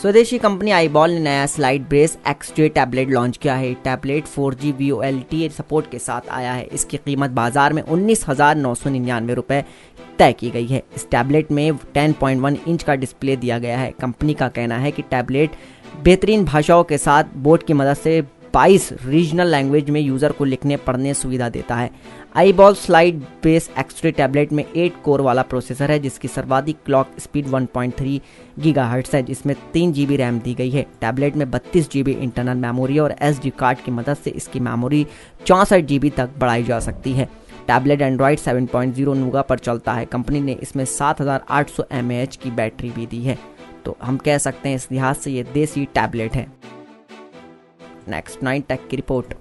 स्वदेशी company iBall ने नया slide brace X ray tablet launch किया है। टैबलेट 4G VoLTE सपोर्ट के साथ आया है। इसकी कीमत बाजार में 19,999 रुपये तय की गई है। इस टैबलेट में 10.1 इंच का डिस्प्ले दिया गया है। कंपनी का कहना है कि टैबलेट बेहतरीन भाषाओं के साथ बोर्ड की मदद से 22 रीजनल लैंग्वेज में यूज़र को लिखने पढ़ने सुविधा देता है। iBall slide base X ray tablet में 8 कोर वाला प्रोसेसर है, जिसकी सर्वाधिक क्लॉक स्पीड 1.3 गीगाहर्ट्ज़ है, जिसमें 3 GB रैम दी गई है। टैबलेट में 32 GB इंटरनल मेमोरी और SD कार्ड की मदद से इसकी मेमोरी 64 GB तक बढ़ाई जा सकती है। टैबलेट एंड्रॉयड 7.0 नूगा पर चलता है। कंपनी ने इसमें 7800 mAh की बैटरी भी दी है। तो हम कह सकते हैं इस लिहाज से ये देसी टैबलेट है। नेक्स्ट 9 टेक की रिपोर्ट।